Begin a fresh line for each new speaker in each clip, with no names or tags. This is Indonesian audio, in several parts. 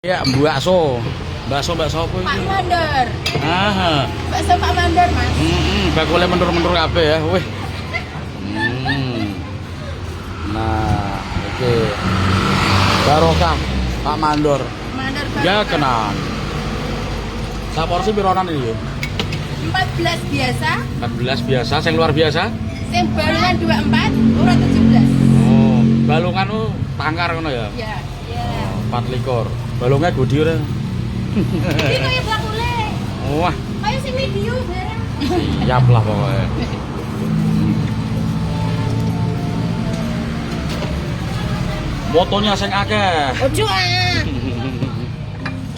Ya, bakso. Bakso apa
Pak
iki?
Mandor.
Ah.
Bakso Pak Mandor, Mas.
Bakule mendur-mendur kabeh ya. Wih. Nah, oke. Barokah Pak Mandor.
Mandor
Ya
Pak.
kenal. Saporsi pironan iki?
14 biasa,
14 biasa, sing luar biasa.
sing balungan 24, ora 17.
Oh, balungan tangkar ngono ya.
Ya, ya.
24. Balungnya gudi ora?
Iki kaya bakule.
Wah,
Kaya sing video bareng.
siap lah pokoknya. Motonya sing akeh.
Ojo ah.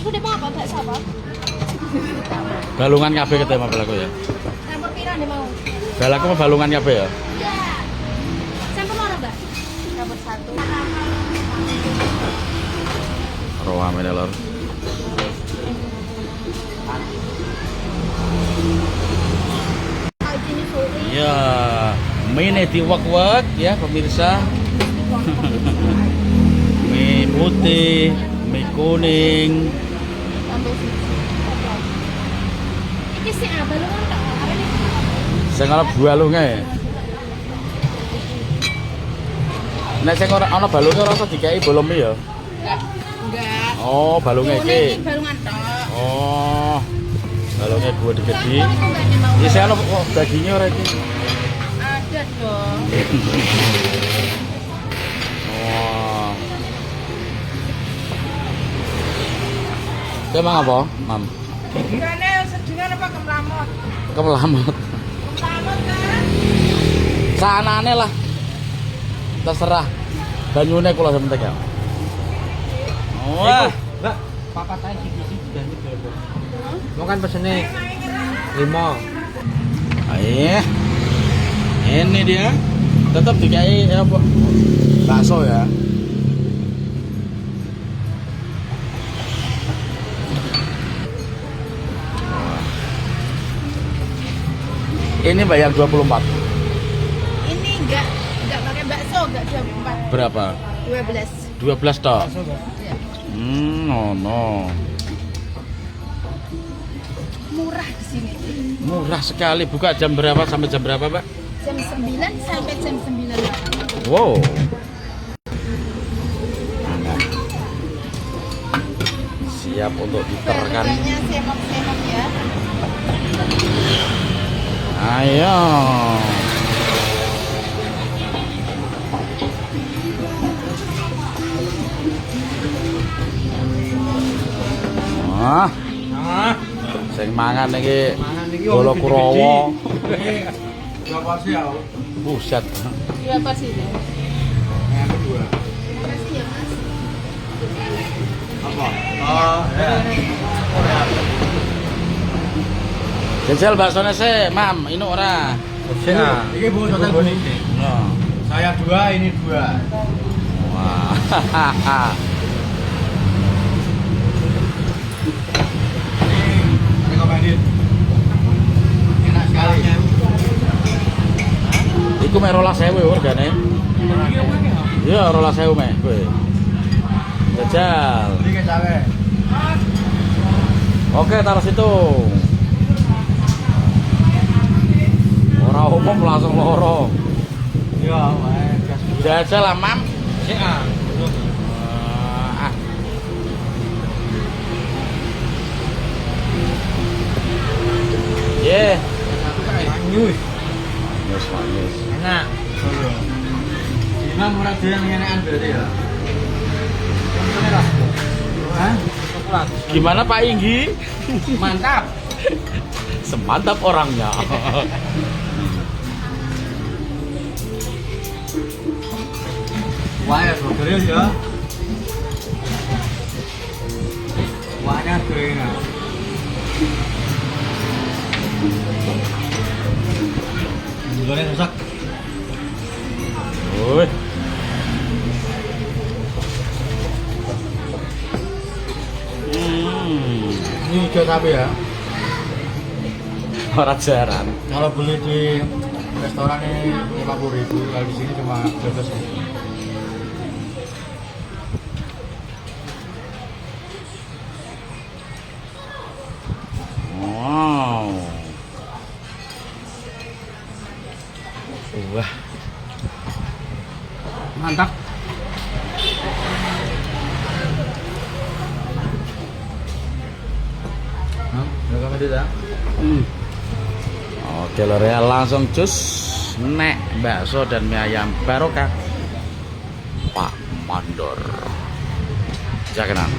Iku demo apa bakso apa?
Balungan kabeh ketemu balaku ya.
Sampur pira nih mau?
Balaku mah balungan kabeh ya.
Iya. Sampur mana, Mbak? Sampur 1.
Roa menelor. Ya, mie diwak-wak ya pemirsa. Mie putih, mie kuning.
Iki sih balungan tok. Apa nih?
Sing ana balunge. Nek sing ora ana balunge ora usah dikeki bolong mie ya.
Enggak.
Oh, balunge iki.
Ini balungan tok.
Oh. Balunge gede-gede.
Sampur aku enggak mau.
Iki ana dagingnya ora iki.
Ada dong.
Wah. Emang apa, Mam?
Gimana sedingan apa kemlamot?
Kemelamot.
Kemlamot kan?
Sanane lah. Terserah. Banyune kula sementek ya. Wah,
Mbak, papat aja sisi dan itu. Mau kan pesennya 5.
ayo. Ini dia. Tetap dikai apa? Bakso ya. Ini bayar 24.
Ini enggak pakai bakso, enggak 24.
Berapa?
12.
12 toh.
Ya.
No.
Murah di sini.
Murah sekali. Buka jam berapa sampai jam berapa, Pak?
Jam 9 sampai jam 9 malam.
Wow. Siap untuk diterkan.
Harganya semok-semok ya.
Ayo. Wah, sing mangan iki Bolo Kurawa.
Berapa sih ya?
Buset.
Berapa sih ini?
Yang kedua.
Makasih ya, Mas.
Apa? Oh, ya.
Jajal baksone sih, Mam, ini ora.
Ini Bu Sotel Boni.
No.
Saya 2, ini 2.
Wah.
Ini rekomendasi. Enak sekali.
Iku mek 12.000 regane. Iya, 12.000 mek kowe. Jajal.
Ini ke cawe.
Oke, taruh situ. Ora umum langsung loro.
Iya, gas.
Jajal lah, Mam.
Sik ah.
Ah. Ye.
Manyus.
Manis.
Enak. Lima murah dia yang enakan berarti ya. Contohnya lah. Hah? Coklat.
Gimana Pak Inggi?
Mantap.
Semantap orangnya.
Wah ya, burger ya. Wahnya keren. Burgernya rusak.
Woi.
Ini hijau cabe ya.
Orang jarang.
Kalau beli di restoran ini 50.000, kalau di sini cuma 12.000.
Wah,
Mantap. Udah kamu tidak?
oke lor ya, langsung cus nek bakso dan mie ayam barokah Pak Mandor. Jangan.